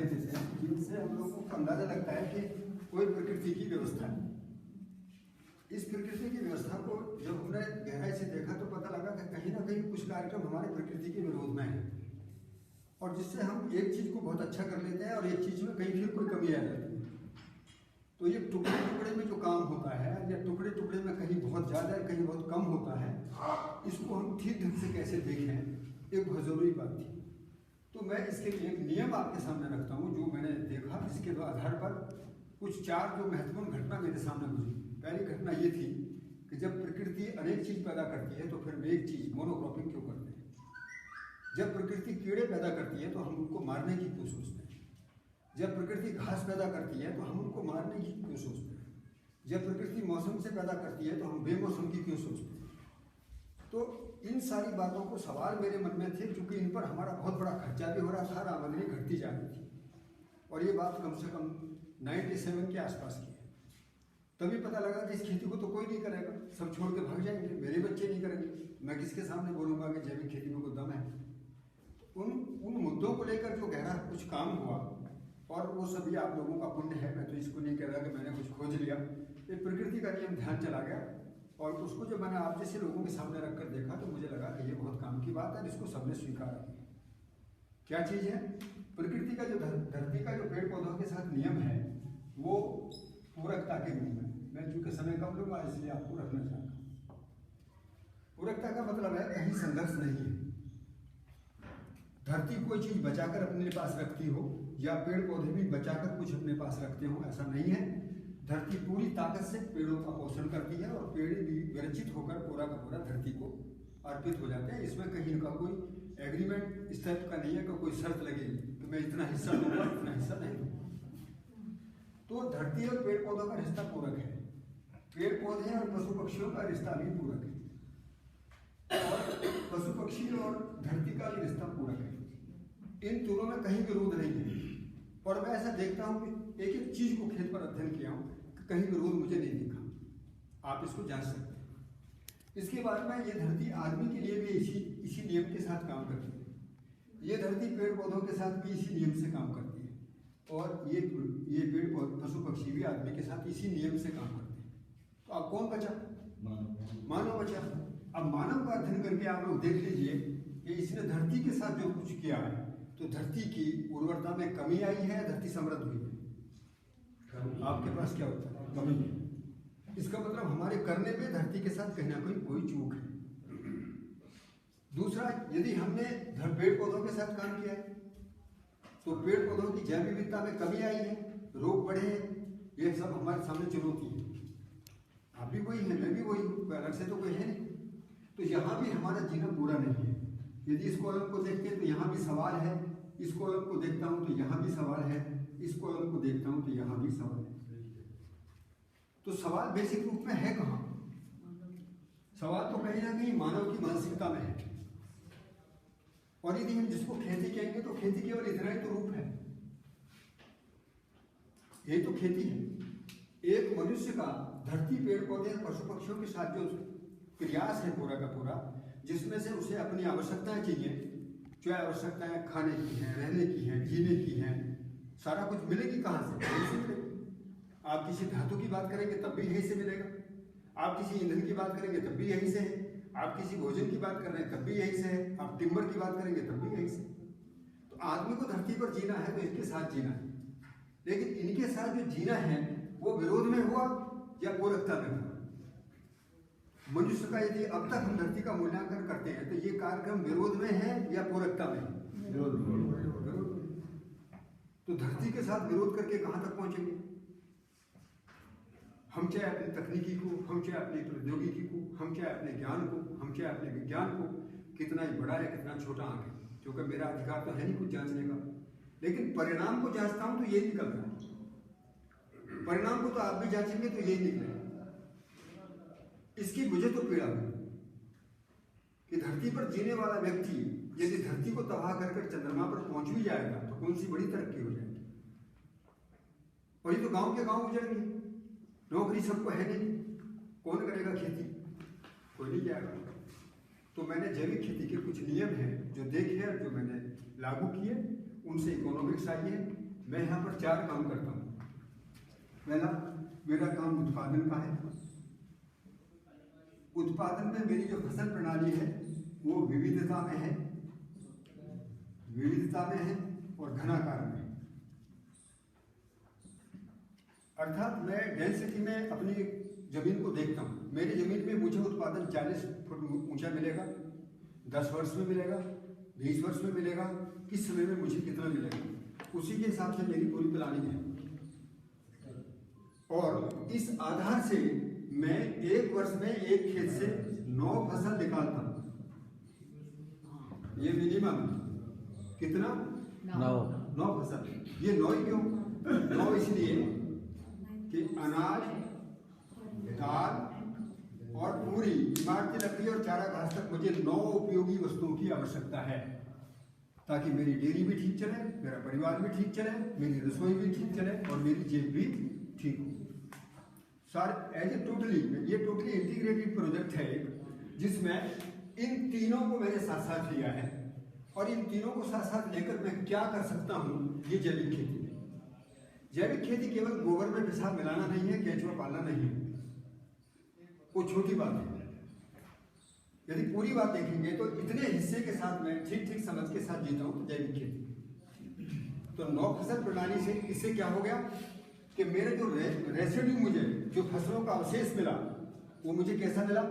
दिखाई देते हैं जिनसे हम लोगों को अंदाजा लगता है कि कोई प्रकृति की व्यवस्था है। इस प्रकृति की व्यवस्था को जब हमने गहराई से देखा तो पता लगा कि कहीं ना कहीं कुछ कार्यक्रम हमारे प्रकृति के विरोध में है, और जिससे हम एक चीज को बहुत अच्छा कर लेते हैं और एक चीज में कहीं फिर कोई कमी आ जाती है। तो ये टुकड़े टुकड़े में जो काम होता है या टुकड़े टुकड़े में कहीं बहुत ज़्यादा कहीं बहुत कम होता है, इसको हम ठीक ढंग से कैसे देखें, एक बहुत ज़रूरी बात थी। तो मैं इसके लिए एक नियम आपके सामने रखता हूँ जो मैंने देखा, जिसके आधार पर कुछ 4 जो महत्वपूर्ण घटना मेरे सामने गुजरी। पहली घटना ये थी कि जब प्रकृति अनेक चीज़ पैदा करती है तो फिर हम एक चीज़ मोनोक्रॉपिंग क्यों करते हैं। जब प्रकृति कीड़े पैदा करती है तो हम उनको मारने की क्यों सोचते हैं। जब प्रकृति घास पैदा करती है तो हम उनको मारने की क्यों सोचते हैं। जब प्रकृति मौसम से पैदा करती है तो हम बेमौसम की क्यों सोचते हैं। तो इन सारी बातों को सवाल मेरे मन में थे, क्योंकि इन पर हमारा बहुत बड़ा खर्चा भी हो रहा था, आमदनी घटती जा रही थी, और ये बात कम से कम 97 के आसपास की है। तभी पता लगा कि इस खेती को तो कोई नहीं करेगा, सब छोड़ के भाग जाएंगे, मेरे बच्चे नहीं करेंगे, मैं किसके सामने बोलूँगा कि जैविक खेती में कोई दम है। उन मुद्दों को लेकर जो गहरा कुछ काम हुआ, और वो सभी आप लोगों का पुण्य है, मैं तो इसको नहीं कह रहा कि मैंने कुछ खोज लिया, ये प्रकृति का नियम ध्यान चला गया, और उसको जब मैंने आप जैसे लोगों के सामने रखकर देखा तो मुझे लगा कि ये बहुत काम की बात है, जिसको सबने स्वीकार किया। क्या चीज़ है? प्रकृति का जो धरती का जो पेड़ पौधों के साथ नियम है वो पूरकता के रूप में, मैं चूंकि समय कम लूँगा इसलिए आपको रखना चाहता हूँ। पूरकता का मतलब है कहीं संघर्ष नहीं है। धरती कोई चीज़ बचाकर अपने पास रखती हो या पेड़ पौधे भी बचाकर कुछ अपने पास रखते हो, ऐसा नहीं है। धरती पूरी ताकत से पेड़ों का पोषण करती है और पेड़ भी विरचित होकर पूरा का पूरा धरती को अर्पित हो जाते हैं। इसमें कहीं का कोई एग्रीमेंट इस टाइप का नहीं है कि कोई शर्त लगेगी कि मैं इतना हिस्सा दूंगा, इतना हिस्सा नहीं दूंगा। तो धरती और पेड़ पौधों का रिश्ता पूरक है, पेड़ पौधे और पशु पक्षियों का रिश्ता भी पूरक है, और पशु पक्षी और धरती का भी रिश्ता पूरक है। इन तीनों में कहीं विरोध नहीं है, और मैं ऐसा देखता हूँ कि एक एक चीज को खेत पर अध्ययन किया हूँ, कहीं विरोध मुझे नहीं दिखा। आप इसको जांच सकते हैं। इसके बाद में ये धरती आदमी के लिए भी इसी नियम के साथ काम करती है, ये धरती पेड़ पौधों के साथ भी इसी नियम से काम करती है, और ये पेड़ पशु पक्षी भी आदमी के साथ इसी नियम से काम करते हैं। तो अब कौन बचा? मानव बचा। अब मानव का अध्ययन करके आप लोग देख लीजिए कि इसने धरती के साथ जो कुछ किया है, तो धरती की उर्वरता में कमी आई है, धरती समृद्ध हुई है। आपके पास क्या होता है? कमी है। इसका मतलब हमारे करने पे धरती के साथ कहीं ना कहीं कोई चूक है। दूसरा, यदि हमने पेड़ पौधों के साथ काम किया है तो पेड़ पौधों की जैव विविधता में कमी आई है, रोग बढ़े हैं, ये सब हमारे सामने चुनौती है। आप भी वही है, मैं भी वही हूँ, अलग से तो कोई है नहीं। तो यहाँ भी हमारा जीना पूरा नहीं है। यदि इस कॉलम को देखते हैं तो यहाँ भी सवाल है, इस कॉलम को देखता हूँ तो यहाँ भी सवाल है, इस कॉलम को देखता हूँ तो यहाँ भी सवाल है। तो सवाल बेसिक रूप में है कहाँ? सवाल तो कहीं ना कहीं मानव की मानसिकता में है। और यदि हम जिसको खेती कहेंगे तो खेती केवल इतना ही तो रूप है, यही तो खेती है। एक मनुष्य का धरती पेड़ पौधे पशु पक्षियों के साथ जो प्रयास है पूरा का पूरा, जिसमें से उसे अपनी आवश्यकताएं चाहिए, जो आवश्यकताएं खाने की हैं, रहने की हैं, जीने की हैं, सारा कुछ मिलेगी कहाँ से? यहीं से मिलेगी। आप किसी धातु की बात करेंगे तब भी यहीं से मिलेगा, आप किसी ईंधन की बात करेंगे तब भी यहीं से है, आप किसी भोजन की बात कर रहे हैं तब भी यहीं से है, आप टिम्बर की बात करेंगे तब भी यहीं से। तो आदमी को धरती पर जीना है तो इसके साथ जीना है, लेकिन इनके साथ जो जीना है वो विरोध में हुआ या पूरकता में हुआ? मनुष्य का यदि अब तक हम धरती का मूल्यांकन करते हैं तो ये कार्यक्रम विरोध में है या पूरकता में है? विरोध। तो धरती के साथ विरोध करके कहां तक पहुंचेंगे? हम चाहे अपनी तकनीकी को, हम चाहे अपनी प्रौद्योगिकी को, हम चाहे अपने ज्ञान को, हम चाहे अपने विज्ञान को कितना ही बड़ा या कितना छोटा आंके, क्योंकि मेरा अधिकार तो है नहीं कुछ जांचने का, लेकिन परिणाम को जांचता हूं तो यही निकल रहा है। परिणाम को तो आप भी जांचेंगे तो यही निकलेगा। इसकी मुझे तो पीड़ा हुई कि धरती पर जीने वाला व्यक्ति यदि धरती को तबाह कर चंद्रमा पर पहुंच भी जाएगा तो कौन सी बड़ी तरक्की हो जाएगी। और ये तो गांव के गांव उजड़ गए, नौकरी सबको है नहीं, कौन करेगा खेती? कोई नहीं जाएगा। तो मैंने जैविक खेती के कुछ नियम हैं जो देखे और जो मैंने लागू किए, उनसे इकोनॉमिक्स आई है, मैं यहाँ पर 4 काम करता हूँ। पहला, मेरा काम उत्पादन का है। उत्पादन में मेरी जो फसल प्रणाली है वो विविधता में है, और घनाकार में। अर्थात मैं डेंसिटी में अपनी जमीन को देखता हूँ। मेरी जमीन में मुझे उत्पादन 40 फुट ऊंचा मिलेगा, 10 वर्ष में मिलेगा, 20 वर्ष में मिलेगा, किस समय में मुझे कितना मिलेगा, उसी के हिसाब से मेरी पूरी प्लानिंग है। और इस आधार से मैं 1 वर्ष में एक खेत से 9 फसल निकालता हूँ। ये मिनिमम कितना? 9 फसल। ये 9 ही क्यों? 9 इसलिए कि अनाज, दाल और पूरी इमारती लकड़ी और चारा घास तक मुझे 9 उपयोगी वस्तुओं की आवश्यकता है, ताकि मेरी डेयरी भी ठीक चले, मेरा परिवार भी ठीक चले, मेरी रसोई भी ठीक चले और मेरी जेब भी ठीक हो। ये टोटली इंटीग्रेटेड प्रोजेक्ट है जिसमें इन तीनों को मैंने साथ साथ लिया है। और इन तीनों को साथ साथ लेकर मैं क्या कर सकता हूँ, ये जैविक खेती है। जैविक खेती केवल गोबर में पेशाब मिलाना नहीं है, केंचुआ पालना नहीं है, वो छोटी बात है। यदि पूरी बात देखेंगे तो इतने हिस्से के साथ मैं ठीक समझ के साथ जीता हूँ। जैविक खेती तो 9 फसल प्रणाली से इससे क्या हो गया कि मेरे जो रेसिड्यू, मुझे जो फसलों का अवशेष मिला, वो मुझे कैसा मिला?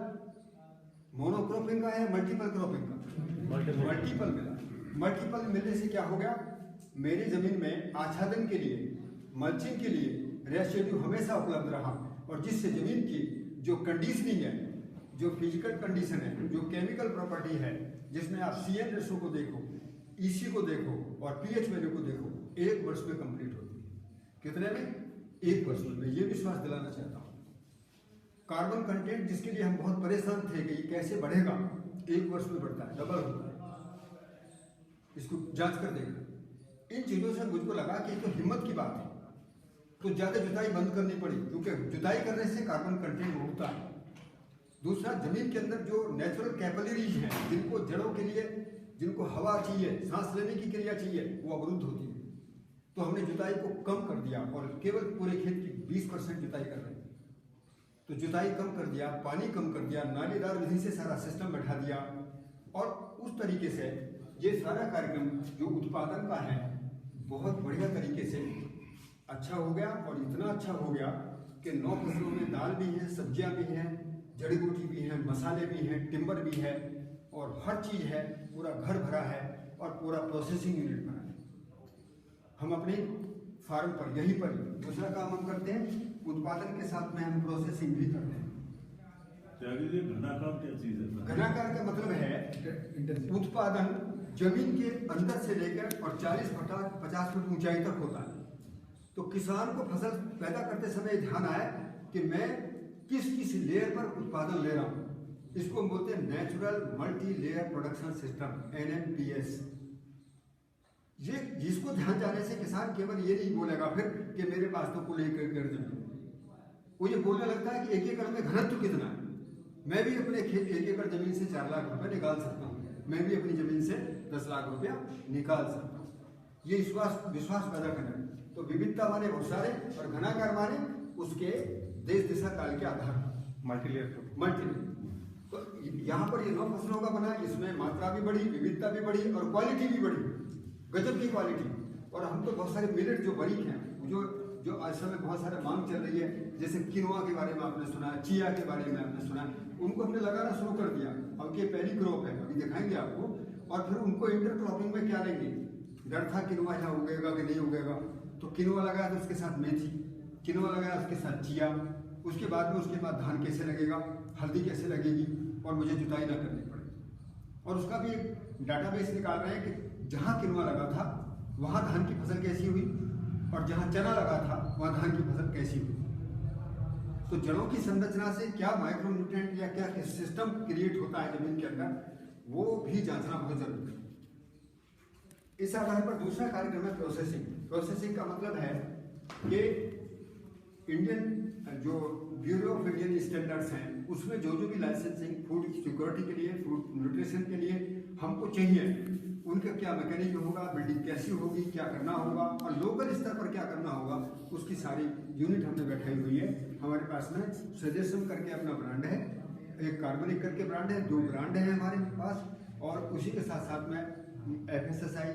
मोनोक्रॉपिंग का है, मल्टीपल क्रॉपिंग का? मल्टीपल मिला। मल्टीपल मिलने से क्या हो गया, मेरी जमीन में आच्छादन के लिए, मल्चिंग के लिए रेसिड्यू हमेशा उपलब्ध रहा। और जिससे जमीन की जो कंडीशनिंग है, जो फिजिकल कंडीशन है, जो केमिकल प्रॉपर्टी है, जिसमें आप CN रेशो को देखो, EC को देखो और pH वैल्यू को देखो, 1 वर्ष में कंप्लीट होती है। कितने में? 1 वर्ष में। मैं ये विश्वास दिलाना चाहता हूँ। कार्बन कंटेंट जिसके लिए हम बहुत परेशान थे कि ये कैसे बढ़ेगा, 1 वर्ष में बढ़ता है, डबल होता है। इसको जांच कर देखना। इन चीजों से मुझको लगा कि तो हिम्मत की बात है, तो ज्यादा जुताई बंद करनी पड़ी, क्योंकि जुताई करने से कार्बन कंटेंट बढ़ता है। दूसरा, जमीन के अंदर जो नेचुरल कैपिलरीज हैं, जिनको जड़ों के लिए, जिनको हवा चाहिए, सांस लेने की क्रिया चाहिए, वो अवरुद्ध होती है। तो हमने जुताई को कम कर दिया और केवल पूरे खेत की 20% जुताई कर रहे हैं। तो जुताई कम कर दिया, पानी कम कर दिया, नालीदार विधि से सारा सिस्टम बैठा दिया। और उस तरीके से ये सारा कार्यक्रम जो उत्पादन का है बहुत बढ़िया तरीके से अच्छा हो गया। और इतना अच्छा हो गया कि 9 फसलों में दाल भी है, सब्जियां भी हैं, जड़ी बूटी भी है, मसाले भी हैं, टिम्बर भी है और हर चीज़ है। पूरा घर भरा है और पूरा प्रोसेसिंग यूनिट भरा है। हम अपने फार्म पर, यहीं पर दूसरा काम हम करते हैं, उत्पादन के साथ में हम प्रोसेसिंग भी करते हैं। घनाकार क्या चीज है? घनाकार का मतलब है उत्पादन जमीन के अंदर से लेकर और 40-50 फुट ऊंचाई तक होता है। तो किसान को फसल पैदा करते समय ध्यान आए कि मैं किस लेयर पर उत्पादन ले रहा हूँ। इसको हम बोलते हैं natural multi layer production system, NMPS। ये जिसको ध्यान जाने से किसान केवल ये नहीं बोलेगा फिर कि मेरे पास तो कुल 1 एकड़ जमीन, वो ये बोलने लगता है कि 1 एकड़ में घनत्व कितना है। मैं भी अपने 1 एकड़ जमीन से 4 लाख रुपए निकाल सकता हूँ, मैं भी अपनी जमीन से 10 लाख रुपया निकाल सकता हूँ। ये विश्वास पैदा करना। तो विविधता माने बहुत सारे और घनाकार माने उसके देश दिशा काल के आधार पर मल्टीलेयर। तो यहाँ पर ये 9 फसलों का बना, इसमें मात्रा भी बढ़ी, विविधता भी बढ़ी और क्वालिटी भी बढ़ी, गजब की क्वालिटी। और हम तो बहुत सारे मिलेट जो बरीक हैं, जो आज समय बहुत सारे मांग चल रही है, जैसे किनोआ के बारे में आपने सुना, चिया के बारे में आपने सुना, उनको हमने लगाना शुरू कर दिया। अब ये पहली क्रॉप है, अभी दिखाएंगे आपको। और फिर उनको इंटरक्रॉपिंग में क्या लेंगे, डर था किनोआ यहाँ उगेगा कि नहीं उगेगा, तो किनोआ लगाया तो उसके साथ मेथी, किनोआ लगाया उसके साथ चिया, उसके बाद में उसके बाद धान कैसे लगेगा, हल्दी कैसे लगेगी और मुझे जुताई ना करनी पड़े। और उसका भी एक डाटाबेस निकाल रहे हैं कि जहाँ किनोआ लगा था वहाँ धान की फसल कैसी हुई और जहाँ चना लगा था वहाँ धान की फसल कैसी हुई। तो जड़ों की संरचना से क्या माइक्रोन्यूट्रिएंट या क्या सिस्टम क्रिएट होता है जमीन के अंदर, वो भी जांचना बहुत जरूरी है। इस आधार पर दूसरा कार्यक्रम है प्रोसेसिंग। प्रोसेसिंग का मतलब है कि इंडियन जो ब्यूरो ऑफ इंडियन स्टैंडर्ड्स हैं उसमें जो भी लाइसेंसिंग फूड सिक्योरिटी के लिए, फूड न्यूट्रिशन के लिए हमको चाहिए, उनका क्या मैकेनिज्म होगा, बिल्डिंग कैसी होगी, क्या करना होगा और लोकल स्तर पर क्या करना होगा, उसकी सारी यूनिट हमने बैठाई हुई है। हमारे पास में सजेशन करके अपना ब्रांड है, एक कार्बनिक करके ब्रांड है, 2 ब्रांड हैं हमारे पास। और उसी के साथ साथ में FSSAI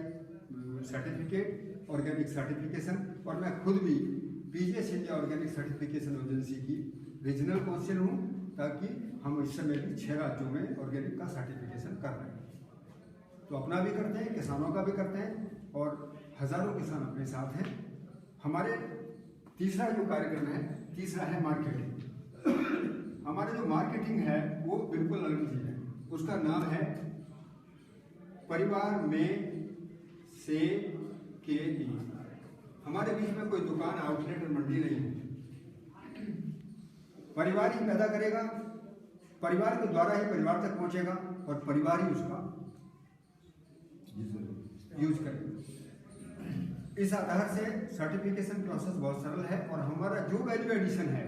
सर्टिफिकेट, ऑर्गेनिक सर्टिफिकेशन, और मैं खुद भी PGS India organic certification agency की रीजनल काउंसिल हूँ, ताकि हम इस समय भी 6 राज्यों में ऑर्गेनिक का सर्टिफिकेशन कर रहे हैं। तो अपना भी करते हैं, किसानों का भी करते हैं, और हजारों किसान अपने साथ हैं। हमारे तीसरा जो कार्यक्रम है, तीसरा है मार्केटिंग। हमारे जो मार्केटिंग है वो बिल्कुल अलग चीज है। उसका नाम है परिवार में से के लिए। हमारे बीच में कोई दुकान, आउटलेट और मंडी नहीं है। परिवार ही पैदा करेगा, परिवार के द्वारा ही परिवार तक पहुंचेगा और परिवार ही उसका यूज करेगा। इस आधार से सर्टिफिकेशन प्रोसेस बहुत सरल है। और हमारा जो वैल्यू एडिशन है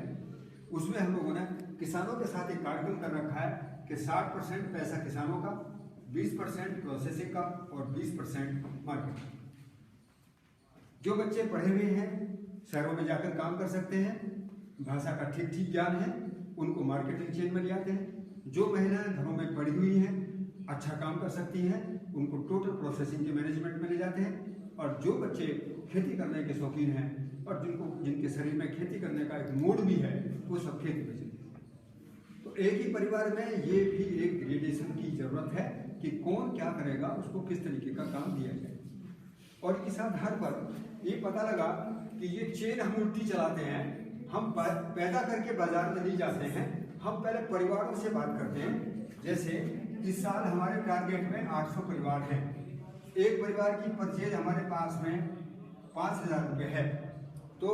उसमें हम लोगों ने किसानों के साथ एक कार्यक्रम कर रखा है कि 60% पैसा किसानों का, 20% प्रोसेसिंग का और 20% मार्केटिंग। जो बच्चे पढ़े हुए हैं, शहरों में जाकर काम कर सकते हैं, भाषा का ठीक ठीक ज्ञान है, उनको मार्केटिंग चेन में ले आते हैं। जो महिलाएं घरों में पढ़ी हुई हैं, अच्छा काम कर सकती हैं, उनको टोटल प्रोसेसिंग के मैनेजमेंट में ले जाते हैं। और जो बच्चे खेती करने के शौकीन हैं और जिनके शरीर में खेती करने का एक मूड भी है, वो सब खेती में चलते हैं। तो एक ही परिवार में ये भी एक ग्रेडेशन की जरूरत है कि कौन क्या करेगा, उसको किस तरीके का काम दिया जाए। और इस आधार पर ये पता लगा कि ये चेन हम उल्टी चलाते हैं। हम पैदा करके बाजार में नहीं जाते हैं, हम पहले परिवारों से बात करते हैं। जैसे इस साल हमारे टारगेट में 800 परिवार हैं। एक परिवार की परचेज हमारे पास में 5,000 रुपये है। तो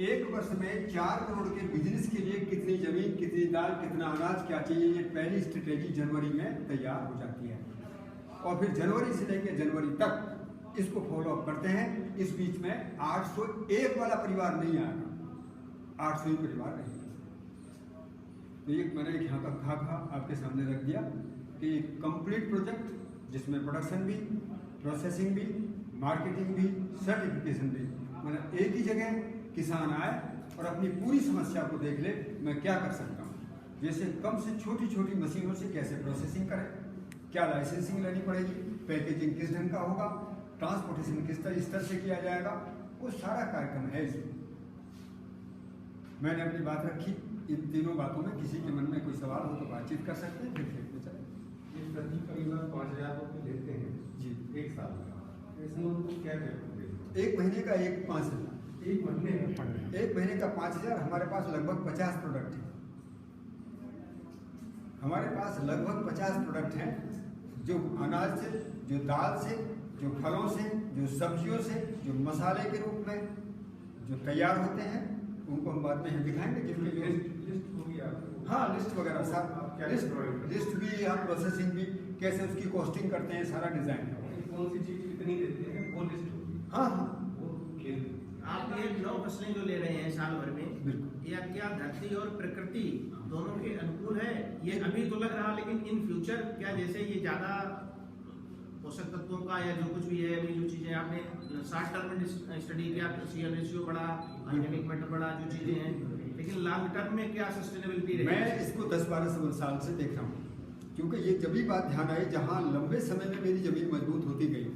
एक वर्ष में 4 करोड़ के बिजनेस के लिए कितनी जमीन, कितनी दाल, कितना अनाज, क्या चाहिए, ये पहली स्ट्रेटेजी जनवरी में तैयार हो जाती है। और फिर जनवरी से लेकर जनवरी तक इसको फॉलो अप करते हैं। इस बीच में 801 वाला परिवार नहीं आएगा, 800 ही परिवार रहेगा। तो ये मैंने एक यहाँ का खाका आपके सामने रख दिया कि कंप्लीट प्रोजेक्ट जिसमें प्रोडक्शन भी, प्रोसेसिंग भी, मार्केटिंग भी, सर्टिफिकेशन भी, मतलब एक ही जगह किसान आए और अपनी पूरी समस्या को देख ले, मैं क्या कर सकता हूँ। जैसे कम से छोटी छोटी मशीनों से कैसे प्रोसेसिंग करें, क्या लाइसेंसिंग लेनी पड़ेगी, पैकेजिंग किस ढंग का होगा, ट्रांसपोर्टेशन किस स्तर से किया जाएगा, वो सारा कार्यक्रम है इसमें। मैंने अपनी बात रखी। इन तीनों बातों में किसी के मन में कोई सवाल हो तो बातचीत कर सकते हैं, फिर देखते चले। ये प्रति परिवार 5,000 रुपये लेते हैं जी, एक साल का। इसमें उनको क्या करते हैं? एक महीने का 5,000, एक महीने का 5,000। हमारे पास लगभग 50 प्रोडक्ट हैं। हमारे पास लगभग 50 प्रोडक्ट हैं, जो अनाज से, जो दाल से, जो फलों से, जो सब्जियों से, जो मसाले के रूप में जो तैयार होते हैं, उनको हम बाद में हम दिखाएंगे। जिनके लिए लिस्ट होगी आपको? हाँ, लिस्ट वगैरह सब, लिस्ट भी, हम प्रोसेसिंग भी, कैसे उसकी कॉस्टिंग करते हैं, सारा डिजाइन है। कौन सी चीज कितनी देते हैं वो लिस्ट होगी। हाँ हाँ, आप ये 9 फसलें जो ले रहे हैं साल भर में, बिल्कुल। या क्या धरती और प्रकृति दोनों के अनुकूल है? ये अभी तो लग रहा, लेकिन इन फ्यूचर क्या, जैसे ये ज्यादा पोषक तत्वों का या जो कुछ भी है, अभी जो चीजें आपने शॉर्ट टर्म स्टडी किया, सीएल रेशियो बढ़ा, ऑर्गेनिक मैटर बढ़ा, जो चीजें हैं, लेकिन लॉन्ग टर्म में क्या सस्टेनेबिलिटी रहेगी? मैं इसको 10-12 साल से देख रहा हूँ, क्योंकि ये जब भी बात ध्यान आई जहाँ लंबे समय में मेरी जमीन मजबूत होती गई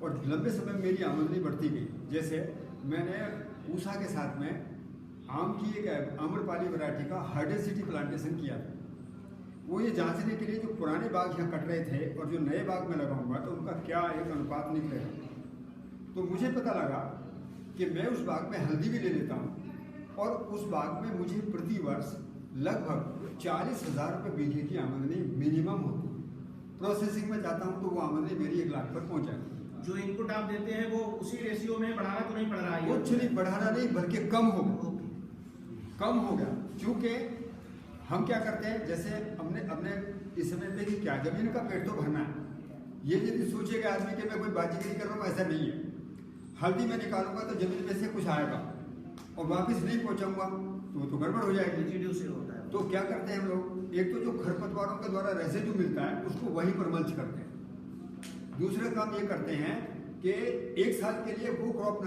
और लंबे समय में मेरी आमदनी बढ़ती गई। जैसे मैंने ऊषा के साथ में आम की एक आम्रपाली वैरायटी का हाइड्रोसिटी प्लांटेशन किया था। वो ये जांचने के लिए जो पुराने बाग यहाँ कट रहे थे और जो नए बाग में लगाऊंगा तो उनका क्या एक अनुपात निकलेगा। तो मुझे पता लगा कि मैं उस बाग में हल्दी भी ले लेता हूँ और उस बाग में मुझे प्रति वर्ष लगभग 40,000 रुपये बीघे की आमदनी मिनिमम होती है। प्रोसेसिंग में जाता हूँ तो वो आमदनी मेरी 1 लाख पर पहुँच जाती है। जो इनपुट आप देते हैं वो उसी रेशियो में बढ़ाना तो नहीं पड़ रहा है? कुछ नहीं बढ़ाना, नहीं बल्कि कम हो गया, कम हो गया। क्योंकि हम क्या करते हैं, जैसे हमने इस समय पे कि क्या जमीन का पेट तो भरना है। ये यदि सोचेगा आदमी कि मैं कोई बाजीगरी कर रहा हूँ, ऐसा नहीं है। हल्दी में निकालूंगा तो जमीन में से कुछ आएगा और वापस नहीं पहुंचाऊंगा तो गड़बड़ हो जाएगी। रेजिड्यू से होता है। तो क्या करते हैं हम लोग, एक तो जो खरपतवारों के द्वारा रेजिड्यू मिलता है उसको वहीं पर मल्च करते हैं, दूसरा काम ये करते हैं कि एक साल के लिए वो क्रॉप